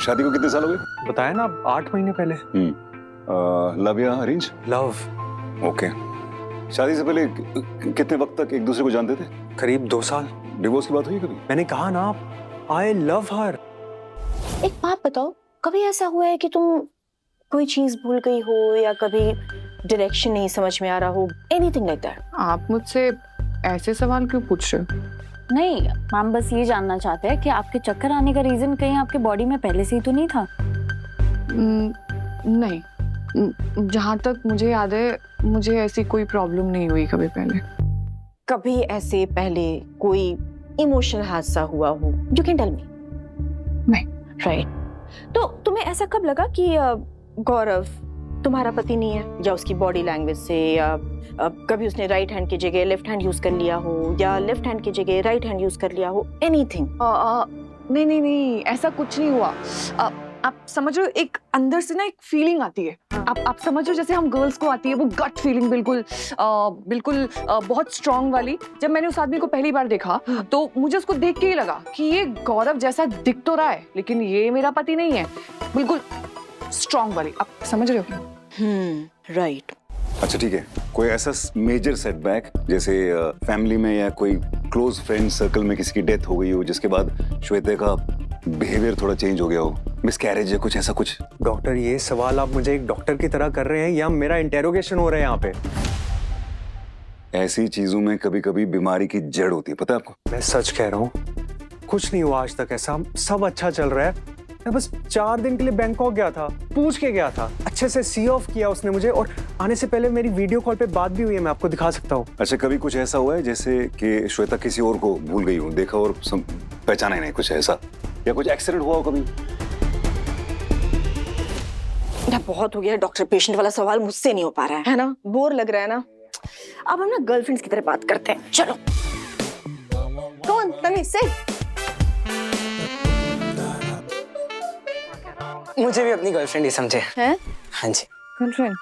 शादी को कितने साल हो गए? बताया ना 8 महीने पहले। लव या अरेंज? लव। ओके। शादी से पहले कितने वक्त तक एक दूसरे को जानते थे? करीब 2 साल। डिवोर्स की बात हुई कभी? मैंने कहा ना, आई लव हर। एक बात बताओ, कभी ऐसा हुआ है कि तुम कोई चीज भूल गई हो या कभी डायरेक्शन नहीं समझ में आ रहा हो, एनीथिंग लाइक दैट? आप मुझसे ऐसे सवाल क्यों पूछ रहे हो? नहीं, मैम बस ये जानना चाहते हैं कि आपके चक्कर आने का रीजन कहीं आपके बॉडी में पहले से ही तो नहीं था? नहीं, जहाँ तक मुझे याद है मुझे ऐसी कोई प्रॉब्लम नहीं हुई कभी पहले। कभी ऐसे पहले कोई इमोशनल हादसा हुआ हो? You can tell me. नहीं। राइट। तो तुम्हें ऐसा कब लगा कि गौरव तुम्हारा पति नहीं है, या उसकी बॉडी लैंग्वेज से, या कभी उसने राइट हैंड की जगह लेफ्ट हैंड यूज कर लिया हो, या लेफ्ट हैंड की जगह राइट हैंड यूज कर लिया हो, एनीथिंग? नहीं, ऐसा कुछ नहीं हुआ। आप समझ रहे हो, एक अंदर से ना एक फीलिंग आती है। आप समझ रहे हो, जैसे हम गर्ल्स को आती है वो गट फीलिंग, बिल्कुल बहुत स्ट्रांग वाली। जब मैंने उस आदमी को पहली बार देखा तो मुझे उसको देख के ही लगा कि ये गौरव जैसा दिख तो रहा है लेकिन ये मेरा पति नहीं है। बिल्कुल स्ट्रांग वाली, आप समझ रहे हो? राइट। अच्छा ठीक है, कोई ऐसा मेजर सेटबैक जैसे फैमिली में या कोई क्लोज फ्रेंड सर्कल में किसी की डेथ हो गई हो जिसके बाद श्वेता का बिहेवियर थोड़ा चेंज हो गया हो, मिसकैरेज या कुछ ऐसा कुछ? डॉक्टर, ये सवाल आप मुझे एक डॉक्टर की तरह कर रहे हैं या मेरा इंटेरोगेशन हो रहा है यहाँ पे? ऐसी चीजों में कभी कभी बीमारी की जड़ होती है, पता है आपको? मैं सच कह रहा हूँ, कुछ नहीं हुआ आज तक ऐसा, सब अच्छा चल रहा है। मैं बस 4 दिन के लिए बैंकॉक गया था, पूछ के गया था, अच्छे से सी ऑफ किया उसने मुझे, और आने से पहले मेरी वीडियो कॉल पे बात भी हुई है, मैं आपको दिखा सकता हूँ। अच्छा, कभी कुछ ऐसा हुआ है जैसे कि श्वेता किसी और को भूल गई हो, देखा और पहचाना ही नहीं, कुछ ऐसा? या कुछ एक्सीडेंट हुआ हो कभी? बहुत हो गया डॉक्टर पेशेंट वाला सवाल, मुझसे नहीं हो पा रहा है ना? बोर लग रहा है ना? अब हम ना गर्लफ्रेंड्स की तरह बात करते हैं, चलो। कौन? तन्वी, सिट। मुझे भी अपनी गर्लफ्रेंड ही समझे हैं? हाँ जी। गर्लफ्रेंड?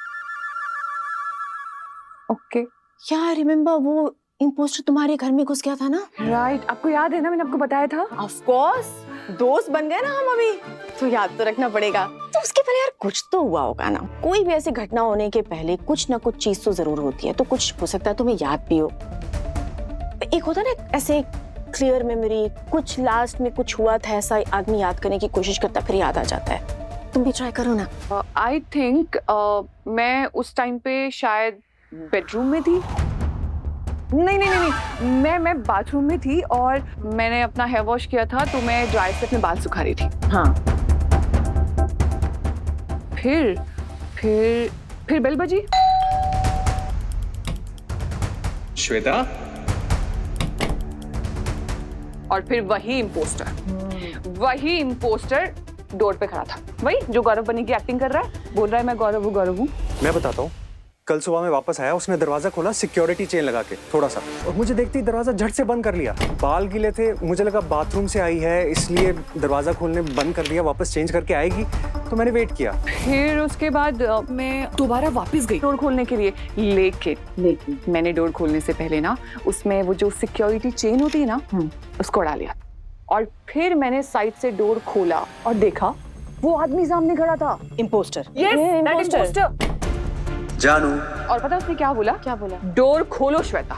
ओके। क्या रिमेम्बर वो इम्पोस्टर तुम्हारे घर में घुस गया था ना? राइट, आपको याद है ना, मैंने आपको बताया था। ऑफ कोर्स, दोस्त बन गए ना हम अभी, तो याद तो रखना पड़ेगा। तो उसके पहले यार कुछ तो हुआ होगा ना? कोई भी ऐसी घटना होने के पहले कुछ ना कुछ चीज तो जरूर होती है, तो कुछ हो सकता है तुम्हें याद भी हो। एक होता है ना ऐसे क्लियर मेमोरी, कुछ लास्ट में कुछ हुआ था ऐसा आदमी याद करने की कोशिश करता फिर याद आ जाता है। तुम भी ट्राई करो ना। आई थिंक मैं उस टाइम पे शायद बेडरूम में थी। नहीं, मैं बाथरूम में थी और मैंने अपना हेयर वॉश किया था, तो मैं ड्राई से अपने बाल सुखा रही थी। हाँ। फिर बेल बजी। श्वेता? और फिर वही इम्पोस्टर डोर पे खड़ा था, वही जो गौरव बनी की एक्टिंग कर रहा है, बोल रहा है मैं गौरव हूँ। मैं बताता हूँ, कल सुबह मैं वापस आया, उसने दरवाजा खोला सिक्योरिटी चेन लगा के थोड़ा सा, और मुझे देखते ही दरवाजा झट से बंद कर लिया। बाल गीले थे, मुझे लगा बाथरूम से आई है इसलिए दरवाजा खोलने बंद कर दिया, वापस चेंज करके आएगी तो मैंने वेट किया। फिर उसके बाद मैं दोबारा वापस गई डोर खोलने के लिए, लेकिन मैंने डोर खोलने से पहले ना उसमें वो जो सिक्योरिटी चेन होती है ना, उसको उड़ा लिया। और फिर मैंने साइड से डोर खोला और देखा वो आदमी सामने खड़ा था। इम्पोस्टर। इम्पोस्टर। जानू। और पता उसने क्या बोला? डोर खोलो श्वेता।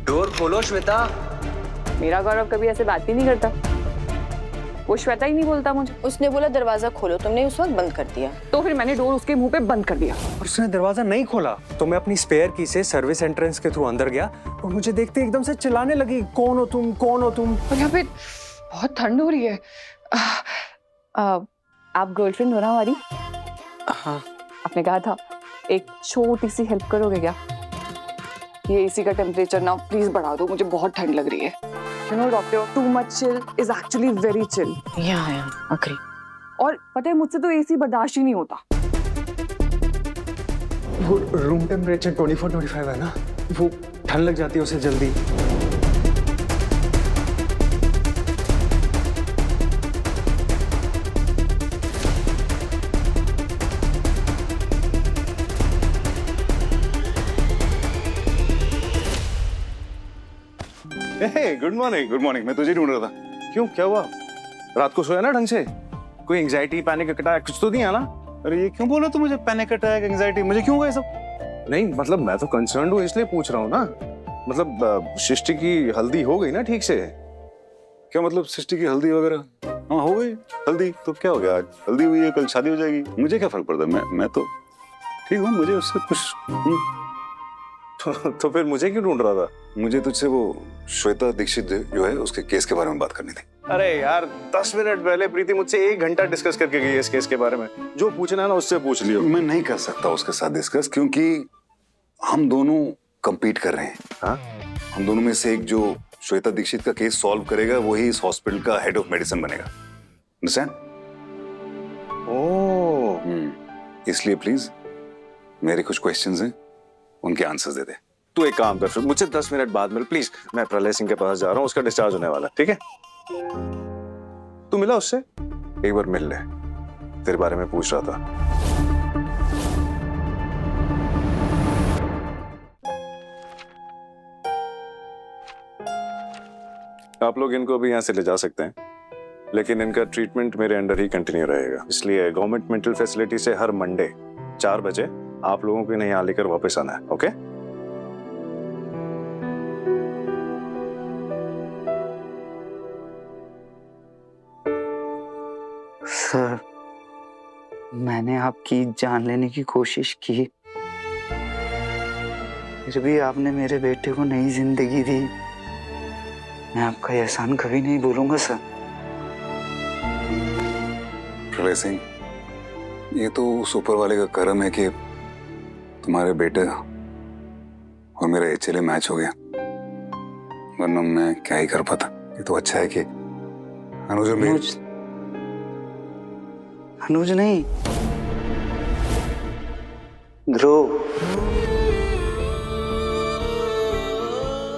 डोर खोलो श्वेता। मेरा गौरव कभी ऐसे बात ही नहीं करता, वो श्वेता ही नहीं बोलता मुझे। उसने बोला दरवाजा खोलो, तुमने उस वक्त बंद कर दिया, तो फिर मैंने डोर उसके मुंह पे बंद कर दिया। और उसने दरवाजा नहीं खोला तो मैं अपनी स्पेयर की से सर्विस एंट्रेंस के थ्रू अंदर गया और मुझे देखते एकदम से चिल्लाने लगी, कौन हो तुम, कौन हो तुम? और यहाँ पे बहुत ठंड हो रही है। आप गर्लफ्रेंड हो ना हमारी? हाँ। आपने कहा था एक छोटी सी हेल्प करोगे क्या? ये एसी का टेम्परेचर ना प्लीज बढ़ा दो, मुझे बहुत ठंड लग रही है। You know doctor, too much chill is actually very chill. Yeah, agree. और पता है मुझसे तो एसी बर्दाश्त ही नहीं होता। वो रूम टेम्परेचर 24-25 है ना, वो ठंड लग जाती है उसे जल्दी। Good morning. मैं तुझे ढूंढ रहा था। क्यों, क्या हुआ? रात को सोया ना ढंग से? कोई एंजाइटी पैनिक अटैक कुछ तो नहीं है ना? अरे ये क्यों बोला तू मुझे? पैनिक अटैक, एंजाइटी, मुझे क्यों हुआ ये सब? नहीं मतलब मैं तो कंसर्न हूँ इसलिए पूछ रहा हूँ ना। मतलब सृष्टि की हल्दी हो गई ना ठीक से? क्या मतलब सृष्टि की हल्दी वगैरह? हाँ हो गई हल्दी, तो क्या हो गया? आज हल्दी हुई है, कल शादी हो जाएगी, मुझे क्या फर्क पड़ता है? मैं तो ठीक हूँ, मुझे उससे कुछ तो फिर मुझे क्यों ढूंढ रहा था? मुझे तुझसे वो श्वेता दीक्षित जो है उसके केस के बारे में बात करनी थी। अरे यार 10 मिनट पहले प्रीति मुझसे 1 घंटा डिस्कस करके गई है इस केस के बारे में। जो पूछना है ना उससे पूछ लियो। मैं नहीं कर सकता उसके साथ डिस्कस, क्योंकि हम दोनों compete कर रहे हैं। हाँ? हम दोनों में से एक जो श्वेता दीक्षित का केस सॉल्व करेगा वही इस हॉस्पिटल का हेड ऑफ मेडिसिन बनेगा। अंडरस्टैंड? ओह, इसलिए प्लीज मेरे कुछ क्वेश्चंस हैं, उनके आंसर्स दे दे। तू एक काम कर, फिर मुझसे 10 मिनट बाद मिल प्लीज। मैं प्रलय सिंह के पास जा रहा हूँ, उसका डिस्चार्ज होने वाला है, ठीक है? तू मिला उससे? एक बार मिल ले, तेरे बारे में पूछ रहा था। आप लोग इनको भी यहाँ से ले जा सकते हैं, लेकिन इनका ट्रीटमेंट मेरे अंडर ही कंटिन्यू रहेगा। इसलिए गवर्नमेंट मेंटल फैसिलिटी से हर मंडे 4 बजे आप लोगों को इन्हें यहाँ लेकर वापस आना है, ओके? सर, मैंने आपकी जान लेने की कोशिश की, फिर भी आपने मेरे बेटे को नई जिंदगी दी। मैं आपका एहसान कभी नहीं भूलूंगा सर। प्रलय सिंह, ये तो उस ऊपर वाले का करम है कि तुम्हारे बेटे और मेरा HLA मैच हो गया, वरना मैं क्या ही कर पाता। ये तो अच्छा है कि अनुज और मेरी अनुज नहीं, ध्रुव।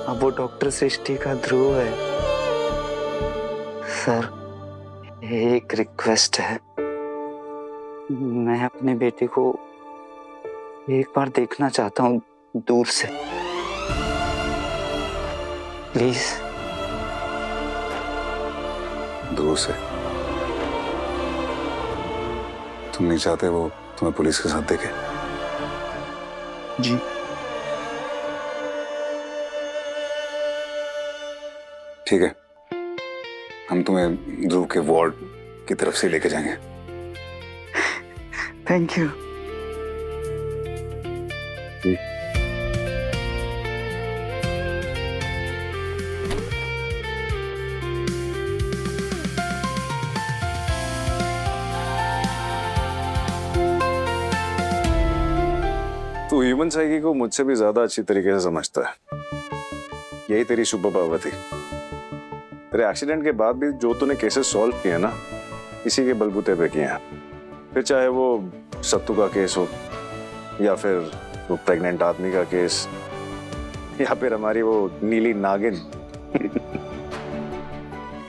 अब वो डॉक्टर सृष्टि का ध्रुव है। सर, एक रिक्वेस्ट है, मैं अपने बेटे को एक बार देखना चाहता हूँ दूर से, प्लीज। दूर से? तुम नहीं चाहते वो तुम्हें पुलिस के साथ देखे? जी ठीक है, हम तुम्हें ध्रुव के वार्ड की तरफ से लेके जाएंगे। Thank you. तू ह्यूमन साइकी को मुझसे भी ज्यादा अच्छी तरीके से समझता है। यही तेरी सुपर पावर थी। तेरे एक्सीडेंट के बाद भी जो तूने केसेस सॉल्व किए ना, इसी के बलबूते पे किए हैं। फिर चाहे वो सत्तू का केस हो, या फिर वो प्रेग्नेंट आदमी का केस, या फिर हमारी वो नीली नागिन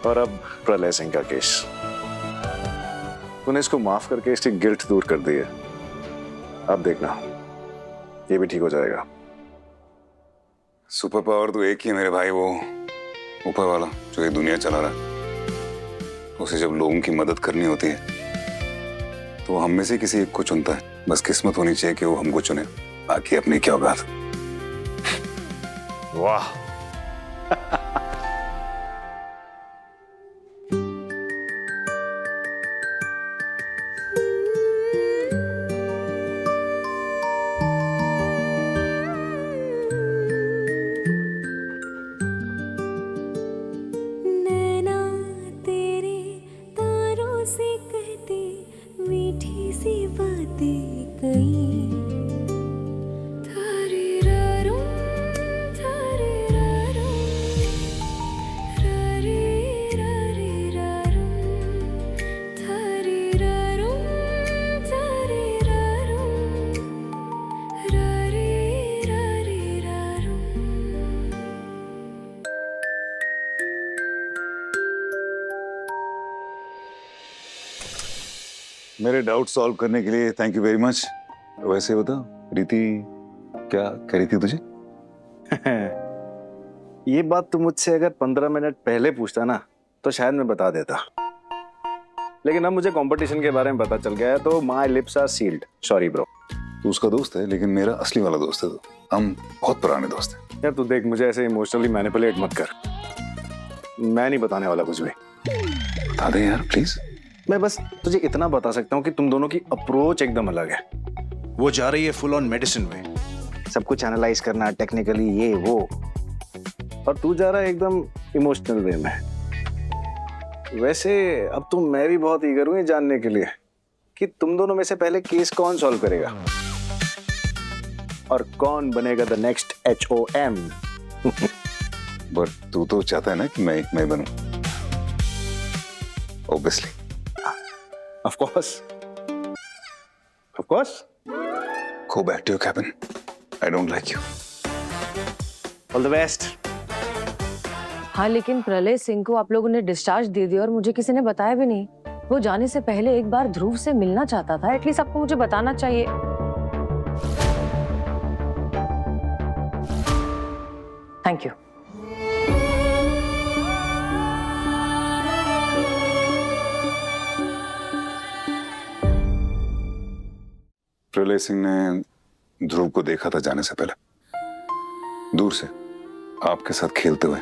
और अब प्रलय सिंह का केस। तूने इसको माफ करके इसकी गिल्ट दूर कर दी है। अब देखना, ये भी ठीक हो जाएगा। सुपर पावर तो एक ही है मेरे भाई, वो ऊपर वाला जो ये दुनिया चला रहा है। उसे जब लोगों की मदद करनी होती है तो वो हम में से किसी एक को चुनता है। बस किस्मत होनी चाहिए कि वो हमको चुने, बाकी अपनी क्या औकात। वाह नैना तेरे तारों से कहते मीठी सी बातें कई। थारे रारो, थारे रारो, रारे रारे रारो, थारे रारो, थारे रारो, रारे रारे रारो। मेरे डाउट सॉल्व करने के लिए थैंक यू वेरी मच। वैसे बता प्रीति क्या कह रही थी तुझे? ये बात तू मुझसे अगर 15 मिनट पहले पूछता ना तो शायद मैं बता देता। लेकिन अब मुझे कंपटीशन के बारे में पता चल गया है तो my lips are sealed. Sorry bro. तू उसका दोस्त है लेकिन मेरा असली वाला दोस्त है तू। हम बहुत पुराने दोस्त हैं। यार तू देख, मुझे ऐसे इमोशनली मैनिपुलेट मत कर। मैं नहीं बताने वाला कुछ भी। बता दे यार प्लीज। मैं बस तुझे इतना बता सकता हूँ कि तुम दोनों की अप्रोच एकदम अलग है। वो जा रही है फुल ऑन मेडिसिन में, सब कुछ एनालाइज करना टेक्निकली ये वो, और तू जा रहा है एकदम इमोशनल वे में। वैसे अब तो मैं भी बहुत ईगर हूँ ये जानने के लिए कि तुम दोनों में से पहले केस कौन सॉल्व करेगा और कौन बनेगा द नेक्स्ट HOM। बट तू तो चाहता है ना कि मैं बनूं। Obviously. Of course of course. Go back to your cabin. I don't like you. All the best. हाँ, लेकिन प्रलय सिंह को आप लोगों ने डिस्चार्ज दे दिया और मुझे किसी ने बताया भी नहीं। वो जाने से पहले एक बार ध्रुव से मिलना चाहता था। एटलीस्ट आपको मुझे बताना चाहिए। Thank you. प्रलय सिंह ने ध्रुव को देखा था जाने से पहले, दूर से, आपके साथ खेलते हुए,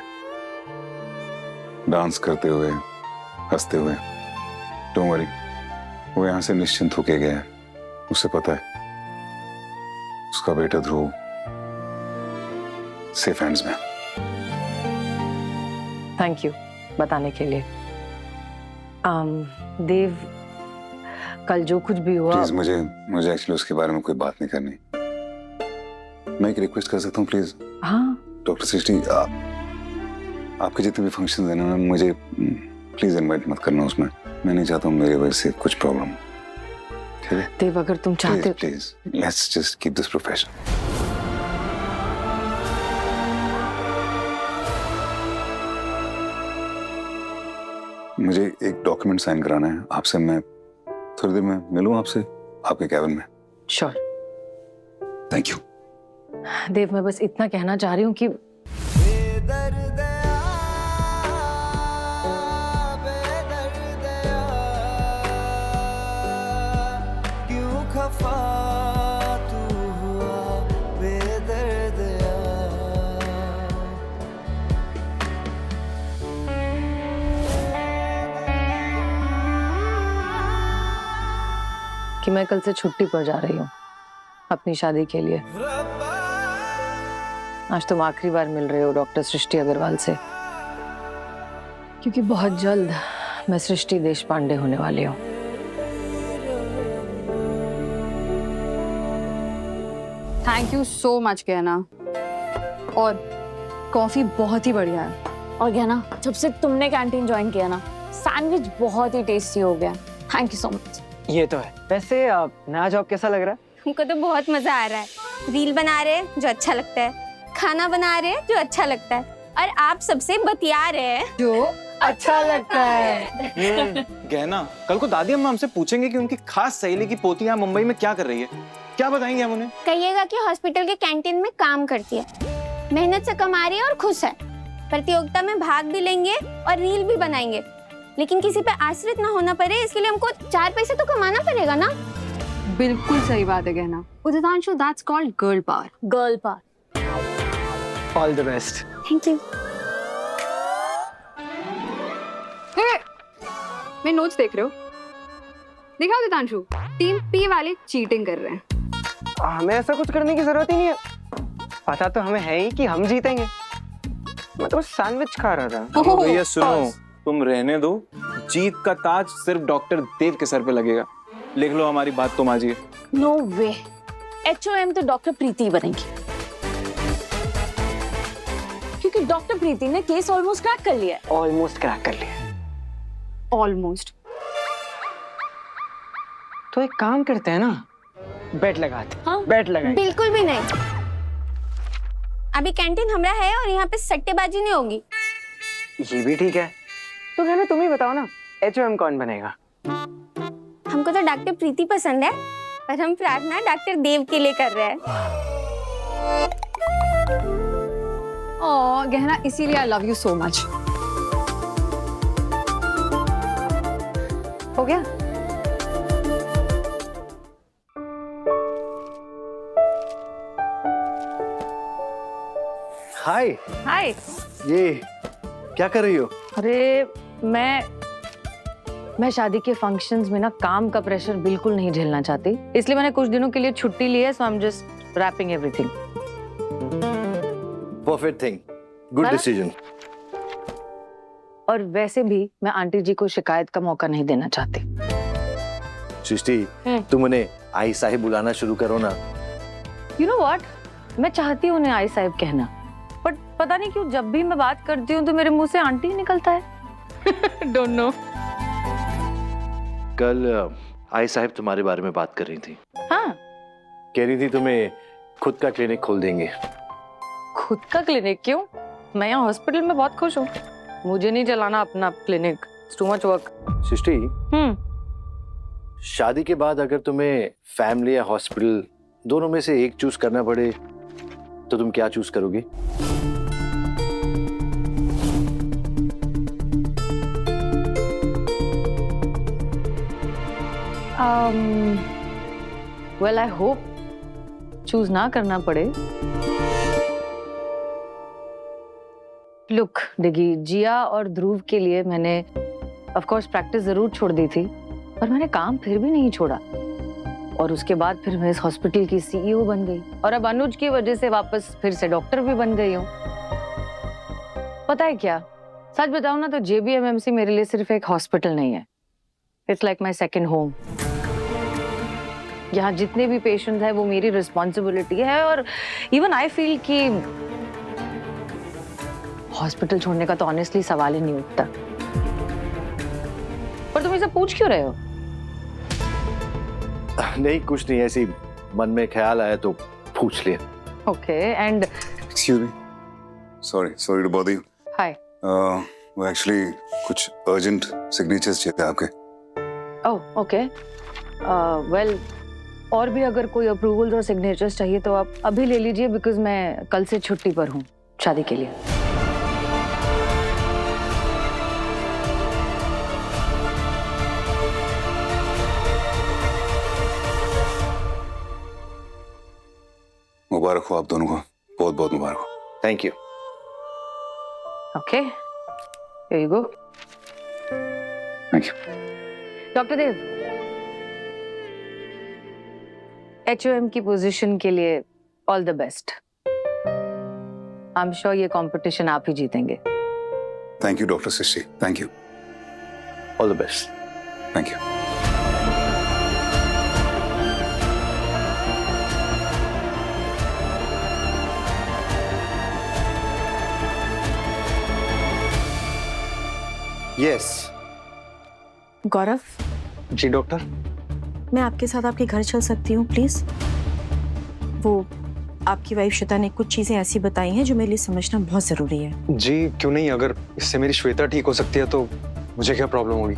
डांस करते हुए, हंसते हुए। डोंट वरी, वो यहां से निश्चिंत होके गया है। उसे पता है उसका बेटा ध्रुव सेफ हैंड्स में। थैंक यू बताने के लिए। देव, कल जो कुछ भी हुआ, प्लीज मुझे एक्चुअली उसके बारे में कोई बात नहीं करनी। मैं एक रिक्वेस्ट कर सकता हूँ प्लीज? हाँ, डॉक्टर सृष्टि, आपके जितने भी फंक्शन है ना, मुझे प्लीज इनवाइट मत करना उसमें। मैं नहीं चाहता हूँ मेरे वजह से कुछ प्रॉब्लम। ठीक है देव, अगर तुम चाहते हो please let's just keep this professional. मुझे एक डॉक्यूमेंट साइन कराना है आपसे। मैं थोड़ी देर में मिलूं आपसे आपके कैबिन में। श्योर। Thank you. देव, मैं बस इतना कहना चाह रही हूँ कि मैं कल से छुट्टी पर जा रही हूँ अपनी शादी के लिए। आज तुम आखिरी बार मिल रहे हो डॉक्टर सृष्टि अग्रवाल से, क्योंकि बहुत जल्द मैं सृष्टि देशपांडे होने वाली हूँ। थैंक यू सो मच कहना, और कॉफी बहुत ही बढ़िया है। और क्या ना, जब से तुमने कैंटीन ज्वाइन किया ना, सैंडविच बहुत ही टेस्टी हो गया। Thank you so much. ये तो है। वैसे नया जॉब कैसा लग रहा है? हमको तो बहुत मजा आ रहा है। रील बना रहे हैं जो अच्छा लगता है, खाना बना रहे हैं जो अच्छा लगता है, और आप सबसे बतिया रहे हैं जो अच्छा लगता है। गहना, कल को दादी अम्मा हमसे पूछेंगे कि उनकी खास सहेली की पोती यहाँ मुंबई में क्या कर रही है, क्या बताएंगे हम उन्हें? कहिएगा कि हॉस्पिटल के कैंटीन में काम करती है, मेहनत से कमा रही है और खुश है। प्रतियोगिता में भाग भी लेंगे और रील भी बनाएंगे, लेकिन किसी पे आश्रित ना होना पड़े, इसके लिए हमको 4 पैसे तो कमाना पड़ेगा ना। बिल्कुल सही बात है कहना। Uditanshu, that's called girl power. Girl power. All the best. Thank you. मैं नोट्स देख रहे हो? देखा उदितांशु, टीम पी वाले चीटिंग कर रहे हैं। हमें ऐसा कुछ करने की जरूरत ही नहीं है। पता तो हमें है ही कि हम जीतेंगे। मैं तो सैंडविच खा रहा था। भैया सुनो, तुम रहने दो। जीत का ताज सिर्फ डॉक्टर देव के सर पे लगेगा। लिख लो हमारी बात तो माजी। नो वे, HOM तो डॉक्टर प्रीति बनेगी, क्योंकि डॉक्टर प्रीति ने केस ऑलमोस्ट क्रैक कर लिया है। ऑलमोस्ट क्रैक कर लिया। ऑलमोस्ट। तो एक काम करते हैं ना, बेट लगाते। हाँ? बेट लगाए। बिल्कुल भी नहीं। अभी कैंटीन हमारा है और यहाँ पे सट्टेबाजी नहीं होगी। ये भी ठीक है। तो कहना तुम ही बताओ ना, HOM कौन बनेगा? हमको तो डॉक्टर प्रीति पसंद है, पर हम प्रार्थना डॉक्टर देव के लिए कर रहे हैं। ओह गहना, इसीलिए I love you so much. हो गया? हाय, हाय। ये क्या कर रही हो? अरे मैं शादी के फंक्शंस में ना काम का प्रेशर बिल्कुल नहीं झेलना चाहती, इसलिए मैंने कुछ दिनों के लिए छुट्टी ली है, so I am just wrapping everything. Perfect thing, good है ना? डिसीजन। और वैसे भी मैं आंटी जी को शिकायत का मौका नहीं देना चाहती। सृष्टि, तुम उन्हें आई साहिब बुलाना शुरू करो ना। यू नो व्हाट, मैं चाहती हूँ उन्हें आई साहिब कहना, बट पता नहीं क्यों जब भी मैं बात करती हूँ तो मेरे मुंह से आंटी ही निकलता है। Don't know. कल आई साहिब तुम्हारे बारे में बात कर रही थी। हाँ, कह रही थी तुम्हें खुद का क्लिनिक खोल देंगे। खुद का क्लिनिक? क्यों? मैं यहाँ हॉस्पिटल में बहुत खुश हूँ, मुझे नहीं चलाना अपना clinic, it's too much work. Srishti, शादी के बाद अगर तुम्हें फैमिली या हॉस्पिटल दोनों में से एक चूज करना पड़े तो तुम क्या चूज करोगी? वेल आई होप चूज ना करना पड़े। लुक डिगी, जिया और ध्रुव के लिए मैंने ऑफ कोर्स प्रैक्टिस जरूर छोड़ दी थी, पर मैंने काम फिर भी नहीं छोड़ा, और उसके बाद फिर मैं इस हॉस्पिटल की सीईओ बन गई, और अब अनुज की वजह से वापस फिर से डॉक्टर भी बन गई हूँ। पता है क्या, सच बताऊं ना तो JBMMC मेरे लिए सिर्फ एक हॉस्पिटल नहीं है, it's like my second home. यहाँ जितने भी पेशेंट्स हैं वो मेरी रिस्पॉन्सिबिलिटी है, और इवन आई फील कि हॉस्पिटल छोड़ने का तो ऑनेस्टली सवाल ही नहीं उठता। पर तुम इसे पूछ क्यों रहे हो? नहीं, कुछ नहीं, ऐसी मन में ख्याल आया तो पूछ लिया। Okay, and excuse me, sorry to bother you. Hi. वो एक्चुअली कुछ अर्जेंट सिग्नेचर्स चाहिए थे आपके। ओह ओके, वेल और भी अगर कोई अप्रूवल्स और सिग्नेचर्स चाहिए तो आप अभी ले लीजिए, बिकॉज मैं कल से छुट्टी पर हूँ शादी के लिए। मुबारक हो आप दोनों को, बहुत बहुत मुबारक हो। Thank you. Okay, here you go। Thank you. Doctor Dev, HOM की पोजीशन के लिए all the best. I am sure ये कंपटीशन आप ही जीतेंगे। Thank you doctor Srishti, thank you. All the best. Thank you. Yes. Gaurav, जी डॉक्टर। मैं आपके साथ आपके घर चल सकती हूँ प्लीज? वो आपकी वाइफ श्वेता ने कुछ चीजें ऐसी बताई हैं जो मेरे लिए समझना बहुत जरूरी है। जी क्यों नहीं, अगर इससे मेरी श्वेता ठीक हो सकती है तो मुझे क्या प्रॉब्लम होगी।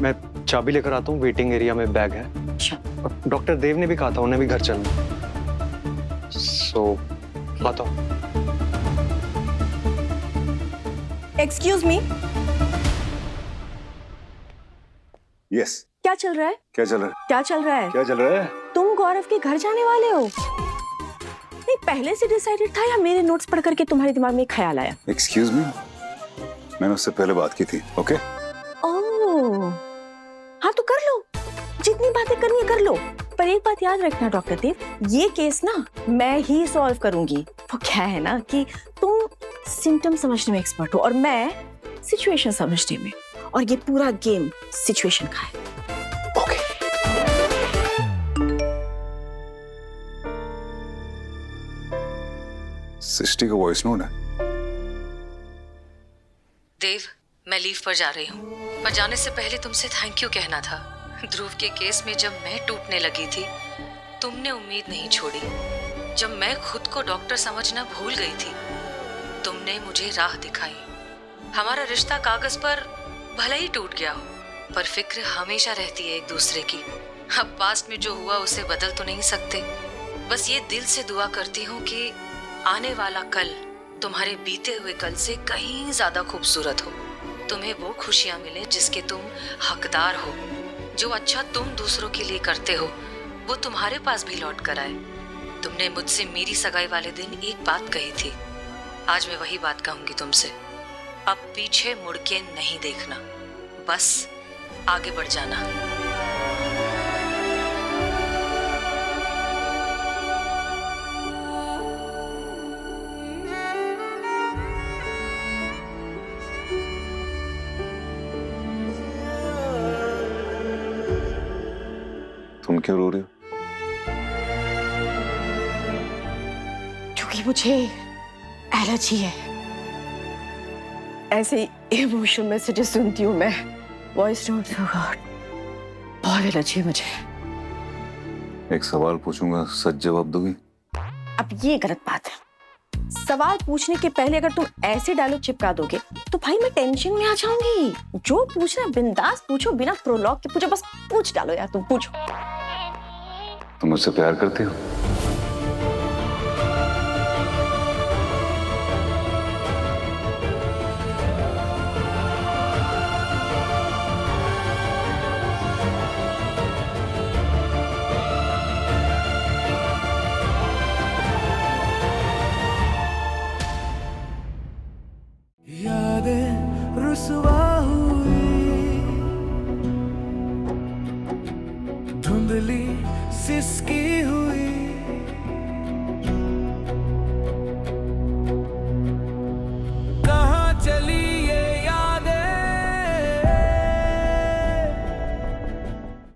मैं चाबी लेकर आता हूँ, वेटिंग एरिया में बैग है। अच्छा। और डॉक्टर देव ने भी कहा था उन्हें भी घर चलना, सो बताओ। Excuse me, yes. क्या चल रहा है? क्या चल रहा है? क्या चल रहा है? क्या चल रहा है? तुम गौरव के घर जाने वाले हो? नहीं, पहले से डिसाइडेड था या मेरे नोट्स पढ़ करके तुम्हारे दिमाग में एक ख्याल आया? एक्सक्यूज मी, मैंने उससे पहले बात की थी। ओके। ओह, हाँ तो कर लो, जितनी बातें करनी है कर लो, पर एक बात याद रखना डॉक्टर देव, ये केस ना मैं ही सॉल्व करूंगी। वो क्या है ना कि तुम सिम्टम समझने में एक्सपर्ट हो और मैं सिचुएशन समझने में, और ये पूरा गेम सिचुएशन का है। ओके। सृष्टि का वॉइस नोट है। देव, मैं लीव पर जा रही हूँ, पर जाने से पहले तुमसे थैंक यू कहना था। ध्रुव के केस में जब मैं टूटने लगी थी, तुमने उम्मीद नहीं छोड़ी। जब मैं खुद को डॉक्टर समझना भूल गई थी, तुमने मुझे राह दिखाई। हमारा रिश्ता कागज पर भले ही टूट गया हो, पर फिक्र हमेशा रहती है एक दूसरे की। अब पास्ट में जो हुआ उसे बदल तो नहीं सकते, बस ये दिल से दुआ करती हूँ कि आने वाला कल तुम्हारे बीते हुए कल से कहीं ज्यादा खूबसूरत हो। तुम्हें वो खुशियां मिले जिसके तुम हकदार हो। जो अच्छा तुम दूसरों के लिए करते हो वो तुम्हारे पास भी लौट कर आए। तुमने मुझसे मेरी सगाई वाले दिन एक बात कही थी, आज मैं वही बात कहूंगी तुमसे। अब पीछे मुड़ के नहीं देखना, बस आगे बढ़ जाना। तुम क्यों रो रही हो? क्योंकि मुझे एलर्जी है। ऐसे इमोशनल मैसेजेस सुनती हूँ मैं, वॉइस नोट, बहुत एलर्जी है मुझे। एक सवाल पूछूंगा, सच जवाब दोगी? अब ये गलत बात है। सवाल पूछने के पहले अगर तुम ऐसे डायलॉग चिपका दोगे तो भाई मैं टेंशन में आ जाऊंगी। जो पूछना बिंदास पूछो, बिना प्रोलॉग के पूछो, बस पूछ डालो यार, तुम पूछो। तुम मुझसे प्यार करती हो? यादें रुसवा हुई, धुंधली सिसकी हुई।